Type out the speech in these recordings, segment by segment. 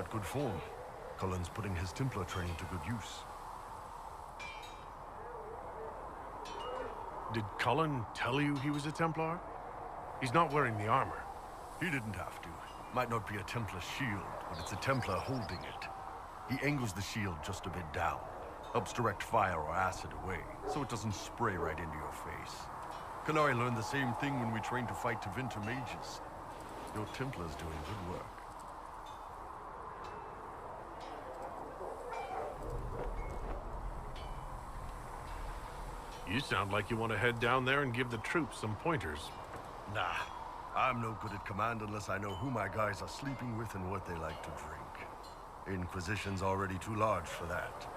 not good form. Cullen's putting his Templar training to good use. Did Cullen tell you he was a Templar? He's not wearing the armor. He didn't have to. Might not be a Templar shield, but it's a Templar holding it. He angles the shield just a bit down. Helps direct fire or acid away, so it doesn't spray right into your face. Kanari learned the same thing when we trained to fight Tevinter mages. Your Templar's doing good work. You sound like you want to head down there and give the troops some pointers. Nah, I'm no good at command unless I know who my guys are sleeping with and what they like to drink. Inquisition's already too large for that.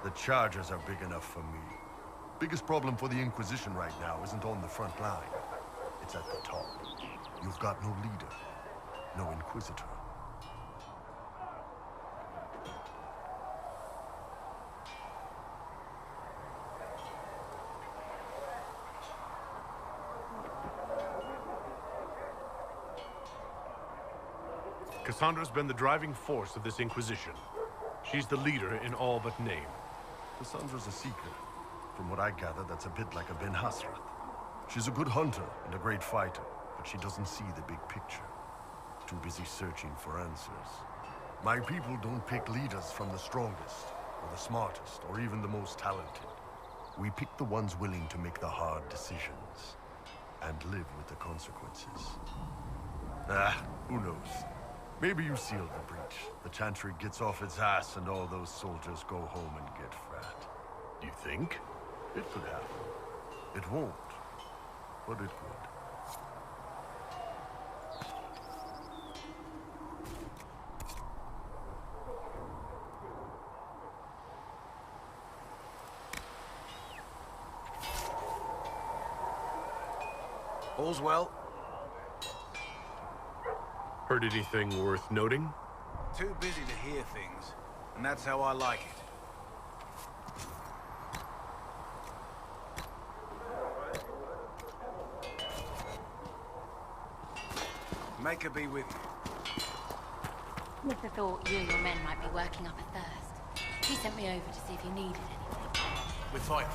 The Chargers are big enough for me. Biggest problem for the Inquisition right now isn't on the front line. It's at the top. You've got no leader, no Inquisitor. Cassandra's been the driving force of this Inquisition. She's the leader in all but name. Cassandra's a seeker. From what I gather, that's a bit like a Ben Hasrath. She's a good hunter and a great fighter, but she doesn't see the big picture. Too busy searching for answers. My people don't pick leaders from the strongest, or the smartest, or even the most talented. We pick the ones willing to make the hard decisions, and live with the consequences. Who knows? Maybe you sealed the breach. The Chantry gets off its ass and all those soldiers go home and get fat. You think? It could happen. It won't, but it could. All's well? Heard anything worth noting? Too busy to hear things, and that's how I like it. Maker be with you. Never thought you and your men might be working up a thirst. He sent me over to see if you needed anything. We're fine.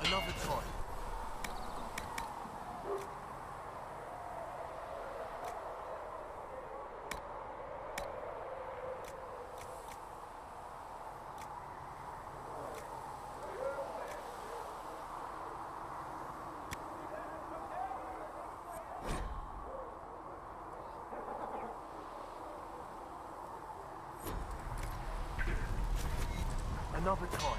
Another time. Another time.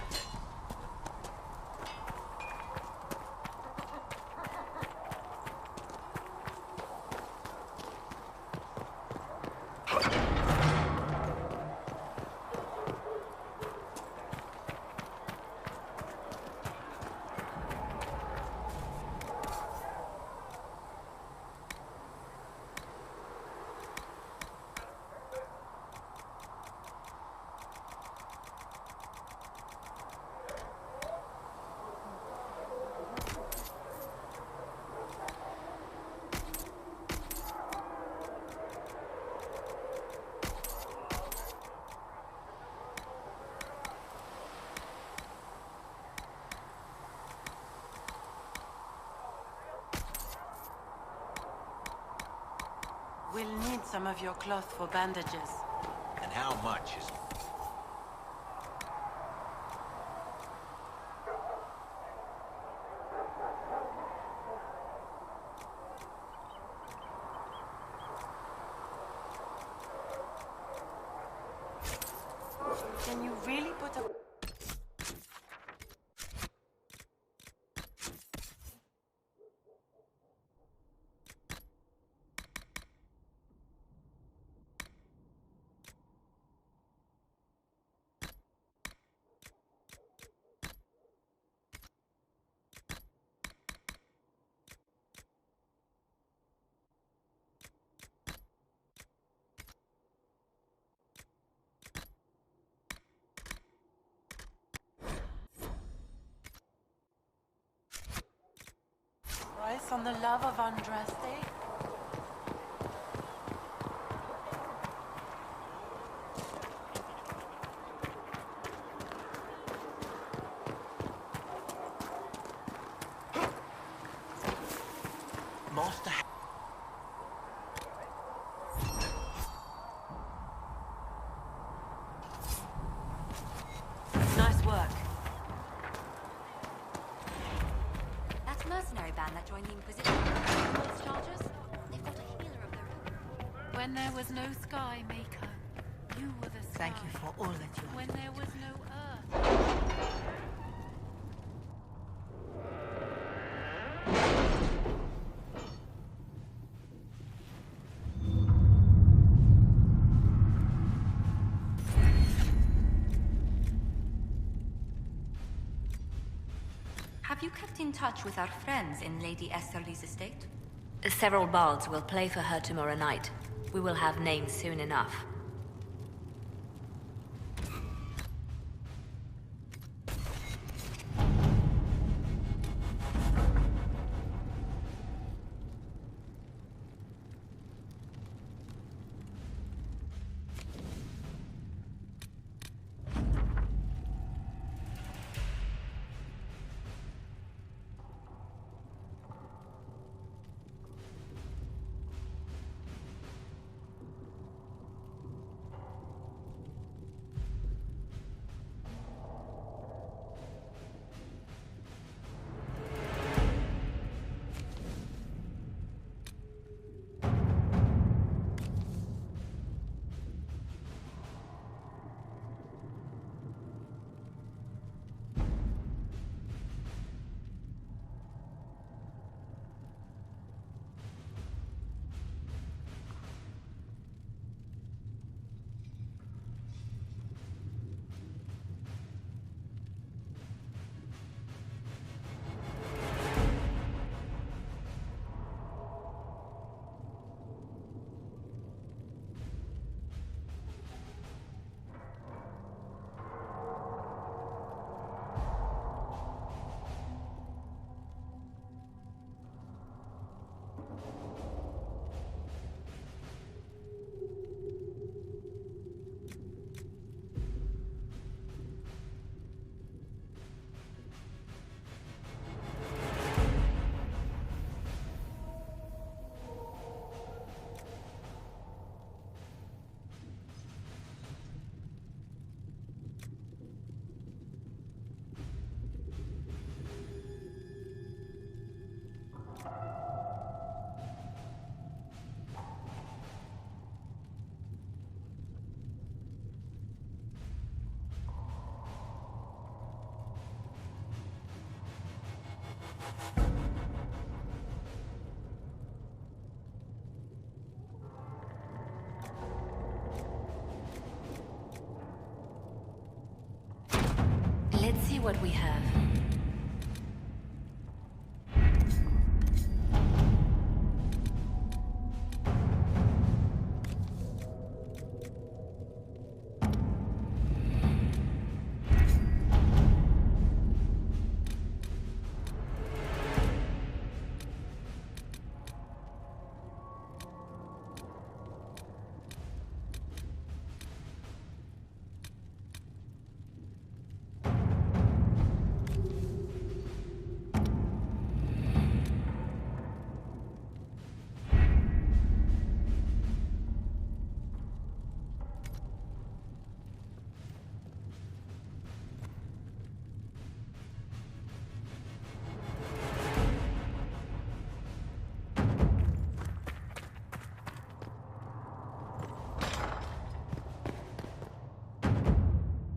We'll need some of your cloth for bandages. And how much is... Can you really put a... on the love of Andraste? Master. Nice work. That mercenary band that joined the Inquisition. False charges? They've got a healer of their own. When there was no sky, Maker, you were the sky. Thank you for all that you have. When there was no earth. Have you kept in touch with our friends in Lady Esterly's estate? Several bards will play for her tomorrow night. We will have names soon enough. Let's see what we have.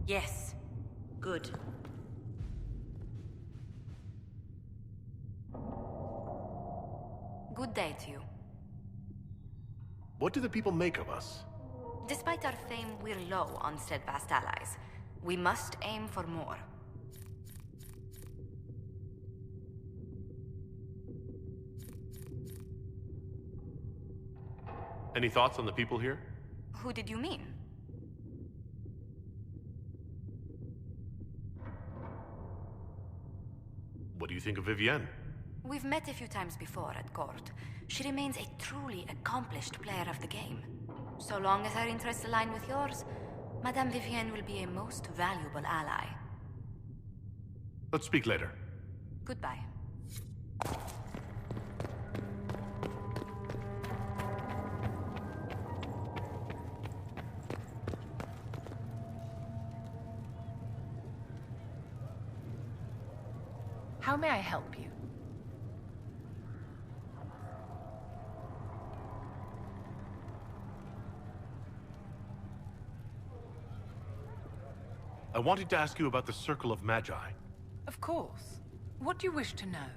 Yes. Good. Good day to you. What do the people make of us? Despite our fame, we're low on steadfast allies. We must aim for more. Any thoughts on the people here? Who did you mean? What do you think of Vivienne? We've met a few times before at court. She remains a truly accomplished player of the game. So long as her interests align with yours, Madame Vivienne will be a most valuable ally. Let's speak later. Goodbye. How may I help you? I wanted to ask you about the Circle of Magi. Of course. What do you wish to know?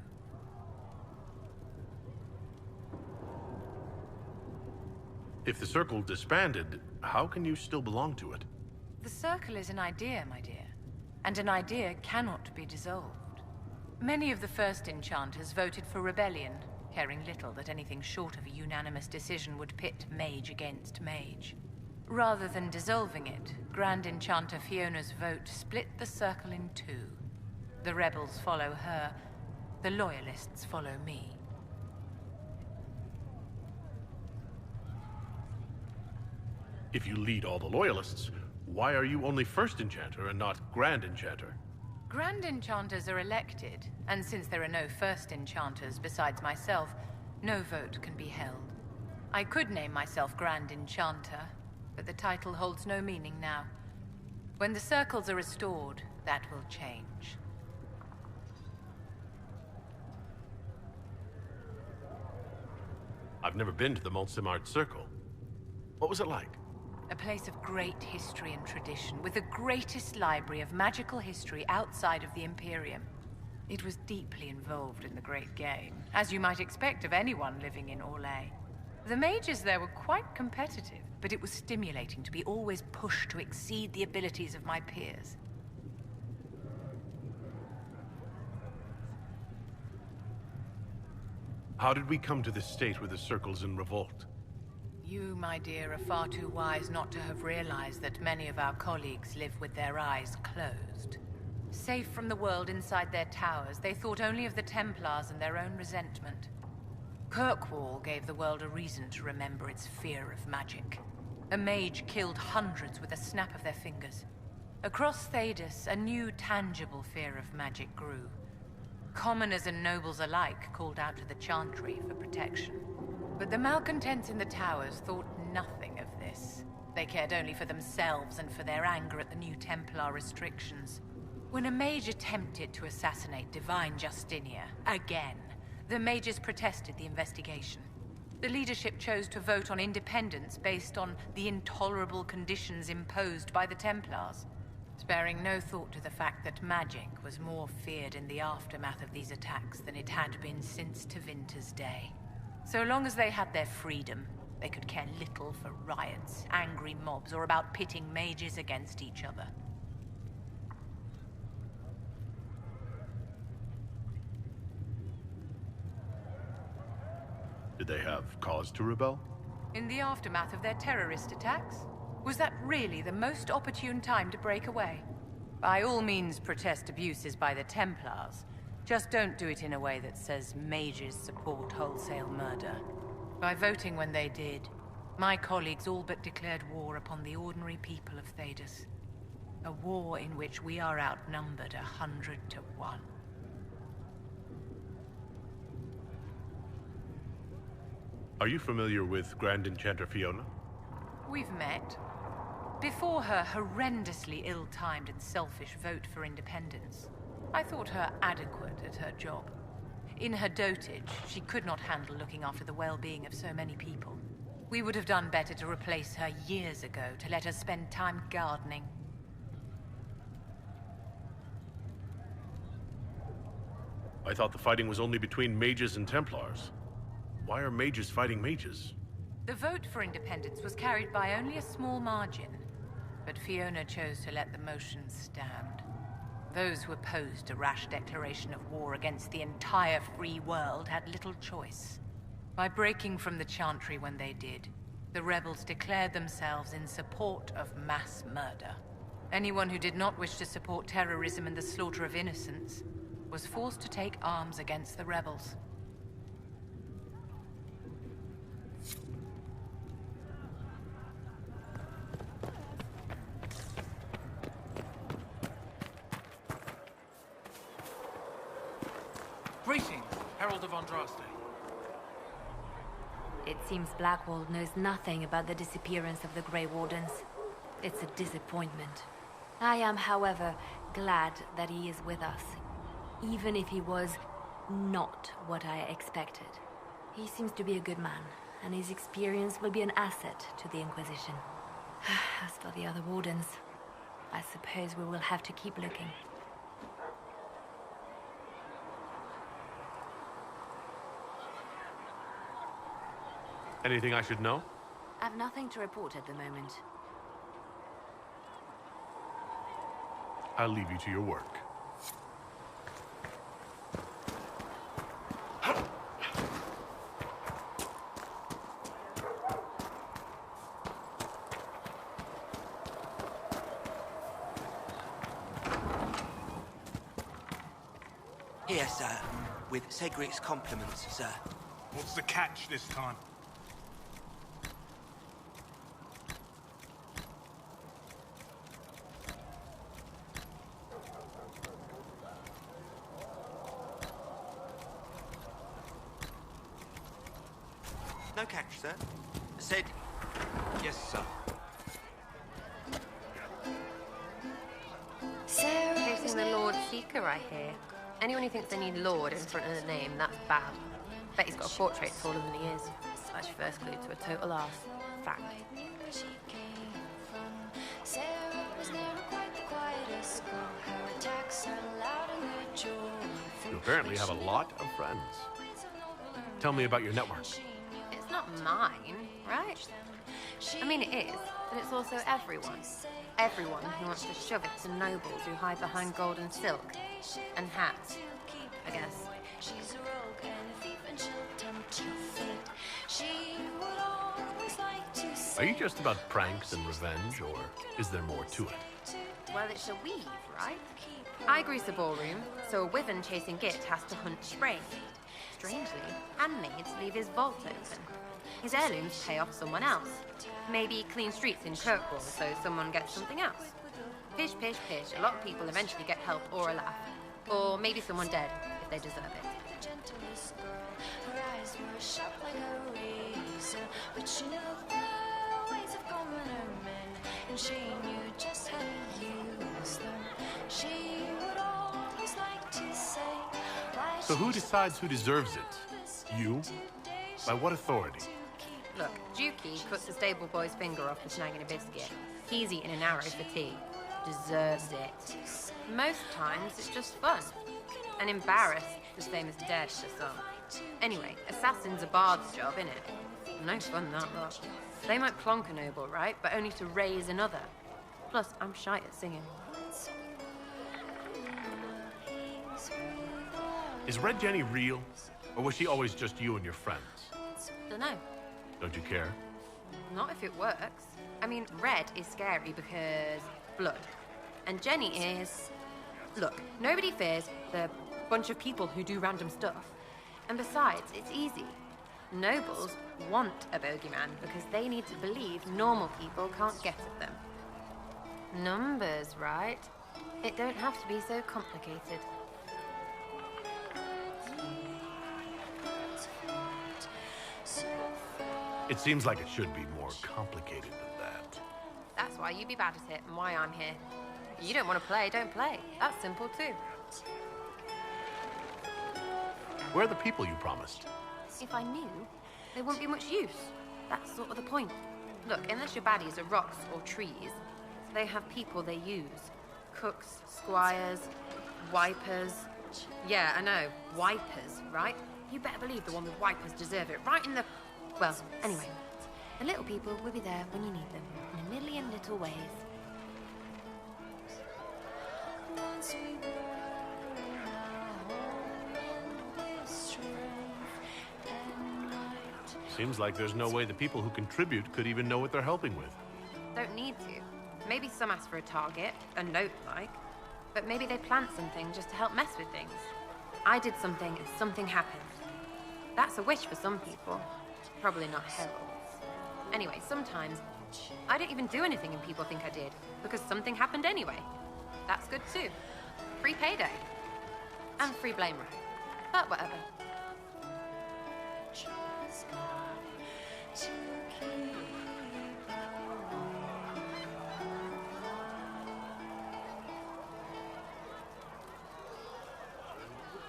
If the Circle disbanded, how can you still belong to it? The Circle is an idea, my dear. And an idea cannot be dissolved. Many of the first enchanters voted for rebellion, caring little that anything short of a unanimous decision would pit mage against mage. Rather than dissolving it, Grand Enchanter Fiona's vote split the Circle in two. The rebels follow her, the loyalists follow me. If you lead all the Loyalists, why are you only First Enchanter and not Grand Enchanter? Grand Enchanters are elected, and since there are no First Enchanters besides myself, no vote can be held. I could name myself Grand Enchanter, but the title holds no meaning now. When the circles are restored, that will change. I've never been to the Montsemart Circle. What was it like? A place of great history and tradition, with the greatest library of magical history outside of the Imperium. It was deeply involved in the Great Game, as you might expect of anyone living in Orlais. The mages there were quite competitive, but it was stimulating to be always pushed to exceed the abilities of my peers. How did we come to this state where the Circle's in revolt? You, my dear, are far too wise not to have realized that many of our colleagues live with their eyes closed. Safe from the world inside their towers, they thought only of the Templars and their own resentment. Kirkwall gave the world a reason to remember its fear of magic. A mage killed hundreds with a snap of their fingers. Across Thedas, a new tangible fear of magic grew. Commoners and nobles alike called out to the Chantry for protection. But the malcontents in the towers thought nothing of this. They cared only for themselves and for their anger at the new Templar restrictions. When a mage attempted to assassinate Divine Justinia, again, the mages protested the investigation. The leadership chose to vote on independence based on the intolerable conditions imposed by the Templars, sparing no thought to the fact that magic was more feared in the aftermath of these attacks than it had been since Tevinter's day. So long as they had their freedom, they could care little for riots, angry mobs, or about pitting mages against each other. Did they have cause to rebel? In the aftermath of their terrorist attacks? Was that really the most opportune time to break away? By all means protest abuses by the Templars. Just don't do it in a way that says mages support wholesale murder. By voting when they did, my colleagues all but declared war upon the ordinary people of Thedas. A war in which we are outnumbered 100 to 1. Are you familiar with Grand Enchanter Fiona? We've met. Before her horrendously ill-timed and selfish vote for independence, I thought her adequate at her job. In her dotage, she could not handle looking after the well-being of so many people. We would have done better to replace her years ago, to let her spend time gardening. I thought the fighting was only between mages and Templars. Why are mages fighting mages? The vote for independence was carried by only a small margin, but Fiona chose to let the motion stand. Those who opposed a rash declaration of war against the entire free world had little choice. By breaking from the Chantry when they did, the rebels declared themselves in support of mass murder. Anyone who did not wish to support terrorism and the slaughter of innocents was forced to take arms against the rebels. Greetings, Herald of Andraste. It seems Blackwall knows nothing about the disappearance of the Grey Wardens. It's a disappointment. I am, however, glad that he is with us, even if he was not what I expected. He seems to be a good man, and his experience will be an asset to the Inquisition. As for the other Wardens, I suppose we will have to keep looking. Anything I should know? I've nothing to report at the moment. I'll leave you to your work. Here, sir, with Cedric's compliments, sir. What's the catch this time? No catch, sir. Said... Yes, sir. Chasing the Lord Seeker, I hear. Anyone who thinks they need Lord in front of the name, that's bad. Bet he's got a portrait taller than he is. That's your first clue to a total arse. Fact. You apparently have a lot of friends. Tell me about your network. It's not mine, right? I mean, it is, but it's also everyone. Everyone who wants to shove it to nobles who hide behind gold and silk. And hats, I guess. Are you just about pranks and revenge, or is there more to it? Well, it's a weave, right? I grease the ballroom, so a wyvern chasing Git has to hunt spring. Strangely, handmaids leave his vault open. His heirlooms pay off someone else. Maybe clean streets in Kirkwall, so someone gets something else. Pish, pish, pish. A lot of people eventually get help or a laugh. Or maybe someone dead, if they deserve it. So who decides who deserves it? You? By what authority? Look, Dukey cuts the stable boy's finger off for snagging a biscuit. He's eating an arrow for tea. Deserves it. Most times, it's just fun. And embarrassed, the same as dead to some. Anyway, assassin's a bard's job, innit? No fun, that lot. They might clonk a noble, right? But only to raise another. Plus, I'm shy at singing. Is Red Jenny real? Or was she always just you and your friends? Dunno. Don't you care? Not if it works. I mean, Red is scary because blood. And Jenny is... Look, nobody fears the bunch of people who do random stuff. And besides, it's easy. Nobles want a bogeyman because they need to believe normal people can't get at them. Numbers, right? It don't have to be so complicated. It seems like it should be more complicated than that. That's why you be bad at it and why I'm here. You don't want to play, don't play. That's simple too. Where are the people you promised? If I knew, there wouldn't be much use. That's sort of the point. Look, unless your baddies are rocks or trees, they have people they use. Cooks, squires, wipers. Yeah, I know, wipers, right? You better believe the one with wipers deserve it, right in the... Well, anyway, the little people will be there when you need them, in a million little ways. Seems like there's no way the people who contribute could even know what they're helping with. Don't need to. Maybe some ask for a target, a note like. But maybe they plant something just to help mess with things. I did something and something happened. That's a wish for some people. Probably not Harold's. Anyway, sometimes I don't even do anything and people think I did, because something happened anyway. That's good too. Free payday. And free blame right. But whatever.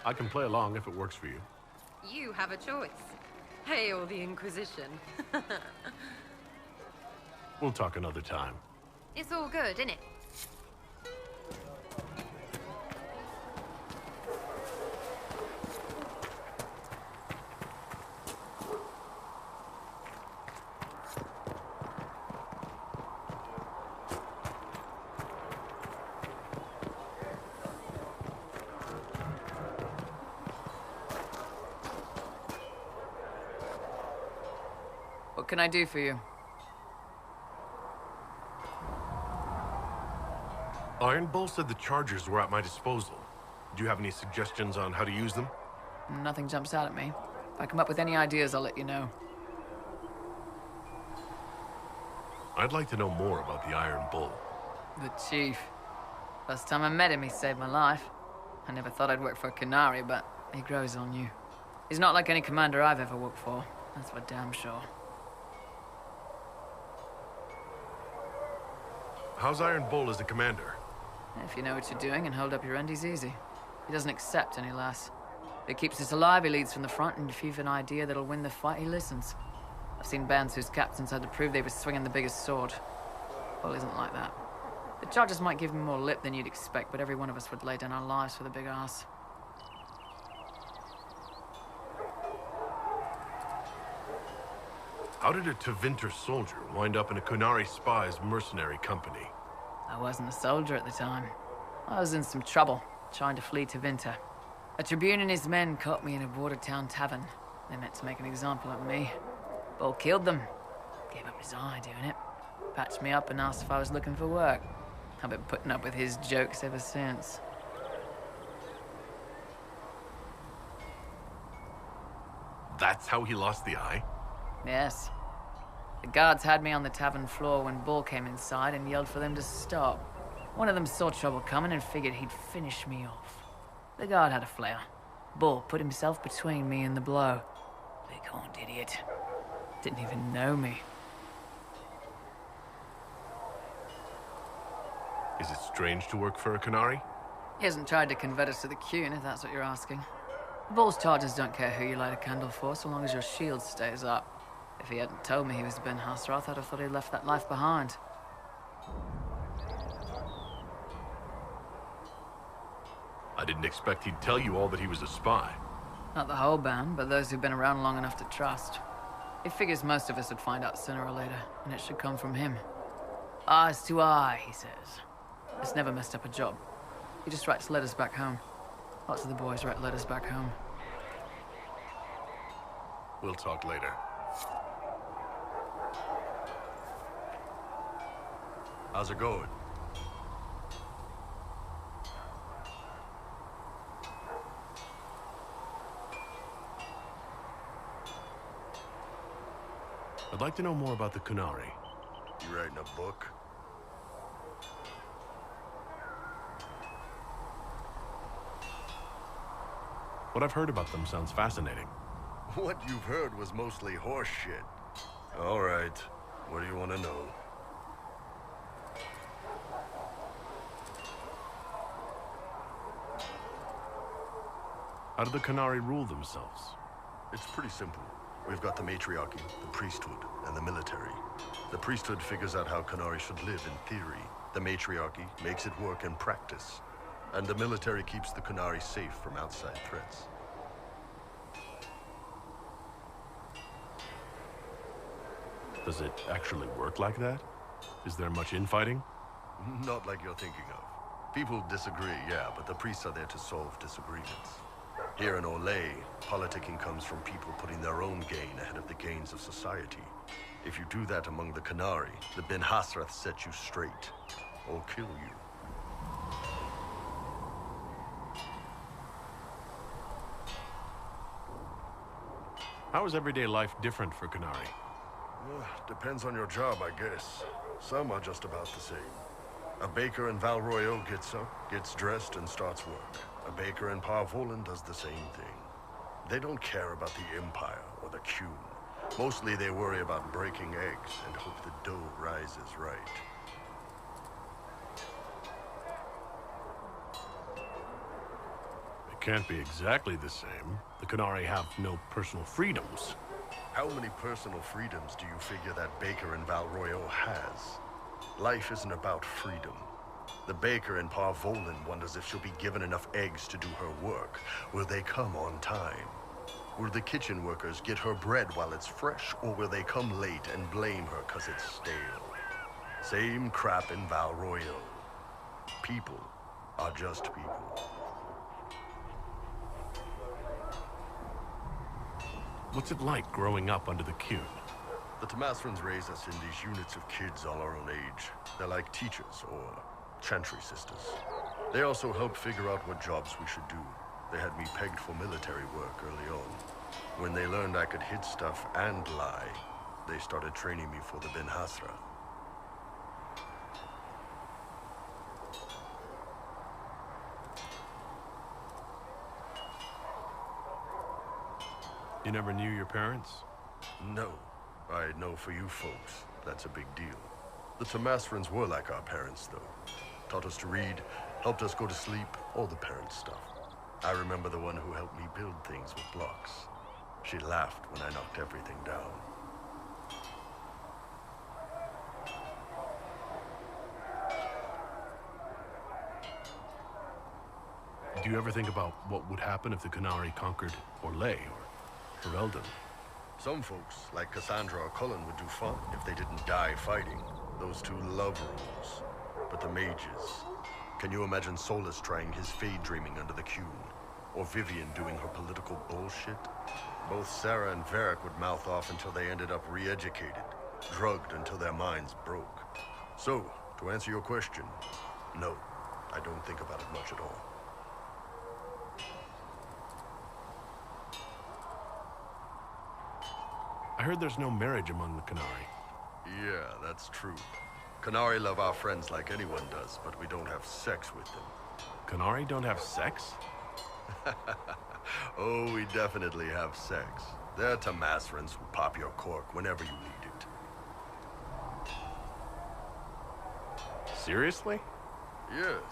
I can play along if it works for you. You have a choice. Hail the Inquisition. We'll talk another time. It's all good, isn't it? What can I do for you? Iron Bull said the chargers were at my disposal. Do you have any suggestions on how to use them? Nothing jumps out at me. If I come up with any ideas, I'll let you know. I'd like to know more about the Iron Bull. The Chief. First time I met him, he saved my life. I never thought I'd work for a Canary, but he grows on you. He's not like any commander I've ever worked for. That's for damn sure. How's Iron Bull as a commander? If you know what you're doing and hold up your end, he's easy. He doesn't accept any less. If he keeps us alive, he leads from the front, and if you've an idea that'll win the fight, he listens. I've seen bands whose captains had to prove they were swinging the biggest sword. Bull isn't like that. The charges might give him more lip than you'd expect, but every one of us would lay down our lives for the big ass. How did a Tevinter soldier wind up in a Kunari spy's mercenary company? I wasn't a soldier at the time. I was in some trouble, trying to flee to Tevinter. A Tribune and his men caught me in a border town tavern. They meant to make an example of me. Bull killed them. Gave up his eye doing it. Patched me up and asked if I was looking for work. I've been putting up with his jokes ever since. That's how he lost the eye? Yes. The guards had me on the tavern floor when Bull came inside and yelled for them to stop. One of them saw trouble coming and figured he'd finish me off. The guard had a flare. Bull put himself between me and the blow. Big horned idiot. Didn't even know me. Is it strange to work for a Kunari? He hasn't tried to convert us to the Qun, if that's what you're asking. Bull's charges don't care who you light a candle for, so long as your shield stays up. If he hadn't told me he was Ben Hasrath, I'd have thought he'd left that life behind. I didn't expect he'd tell you all that he was a spy. Not the whole band, but those who've been around long enough to trust. He figures most of us would find out sooner or later, and it should come from him. Eyes to eye, he says. It's never messed up a job. He just writes letters back home. Lots of the boys write letters back home. We'll talk later. How's it going? I'd like to know more about the Kunari. You writing a book? What I've heard about them sounds fascinating. What you've heard was mostly horse shit. All right. What do you want to know? How do the Kunari rule themselves? It's pretty simple. We've got the matriarchy, the priesthood, and the military. The priesthood figures out how Kunari should live in theory. The matriarchy makes it work in practice. And the military keeps the Kunari safe from outside threats. Does it actually work like that? Is there much infighting? Not like you're thinking of. People disagree, yeah, but the priests are there to solve disagreements. Here in Olay, politicking comes from people putting their own gain ahead of the gains of society. If you do that among the Kunari, the Ben Hasrath set you straight, or kill you. How is everyday life different for Canary? Depends on your job, I guess. Some are just about the same. A baker in Val Royeaux gets up, gets dressed, and starts work. A baker in Parvolan does the same thing. They don't care about the Empire or the Qun. Mostly they worry about breaking eggs and hope the dough rises right. It can't be exactly the same. The Canary have no personal freedoms. How many personal freedoms do you figure that baker in Val Royeaux has? Life isn't about freedom. The baker in Parvolan wonders if she'll be given enough eggs to do her work. Will they come on time? Will the kitchen workers get her bread while it's fresh, or will they come late and blame her because it's stale? Same crap in Val Royeaux. People are just people. What's it like growing up under the Qun? The Tamasrans raise us in these units of kids all our own age. They're like teachers or chantry sisters. They also help figure out what jobs we should do. They had me pegged for military work early on. When they learned I could hit stuff and lie, they started training me for the Ben Hasra. You never knew your parents? No. I know for you folks, that's a big deal. The Tamasrans were like our parents, though. Taught us to read, helped us go to sleep, all the parent stuff. I remember the one who helped me build things with blocks. She laughed when I knocked everything down. Do you ever think about what would happen if the Canary conquered Orlais or Eldon? Some folks, like Cassandra or Cullen, would do fun if they didn't die fighting. Those two love rules. But the mages... Can you imagine Solus trying his fade dreaming under the Qun? Or Vivian doing her political bullshit? Both Sarah and Varric would mouth off until they ended up re-educated, drugged until their minds broke. So, to answer your question, no, I don't think about it much at all. I heard there's no marriage among the Canary. Yeah, that's true. Canary love our friends like anyone does, but we don't have sex with them. Canary don't have sex? Oh, we definitely have sex. They're Tamasrans who pop your cork whenever you need it. Seriously? Yes.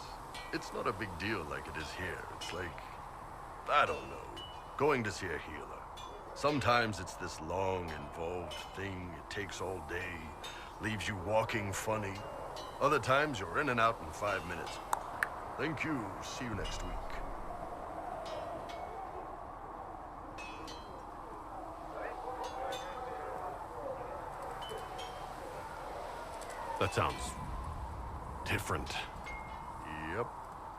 It's not a big deal like it is here. It's like, I don't know, going to see a healer. Sometimes it's this long, involved thing. It takes all day, leaves you walking funny. Other times you're in and out in 5 minutes. Thank you. See you next week. That sounds different. Yep.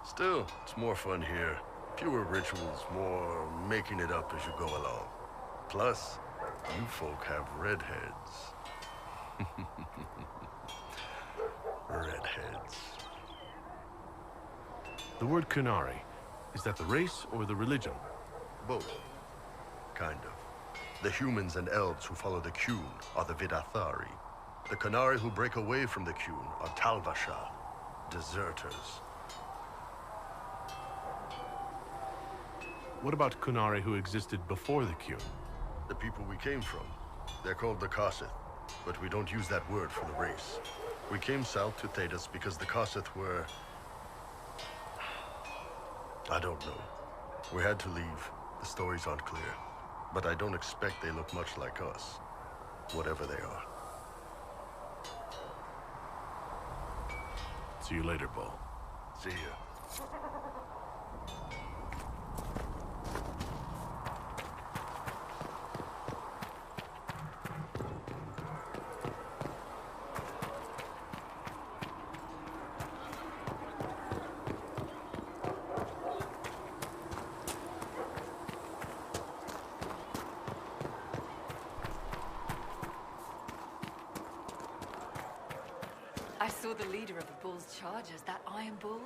Still, it's more fun here. Fewer rituals, more making it up as you go along. Plus, you folk have redheads. Redheads. The word Canary, is that the race or the religion? Both. Kind of. The humans and elves who follow the Qun are the Vidathari. The Canary who break away from the Qun are Talvasha, deserters. What about Canary who existed before the Qun? The people we came from. They're called the Kossith, but we don't use that word for the race. We came south to Thedas because the Kossith were... I don't know. We had to leave. The stories aren't clear. But I don't expect they look much like us. Whatever they are. See you later, Bull. See ya. I saw the leader of the Bull's chargers, that Iron Bull.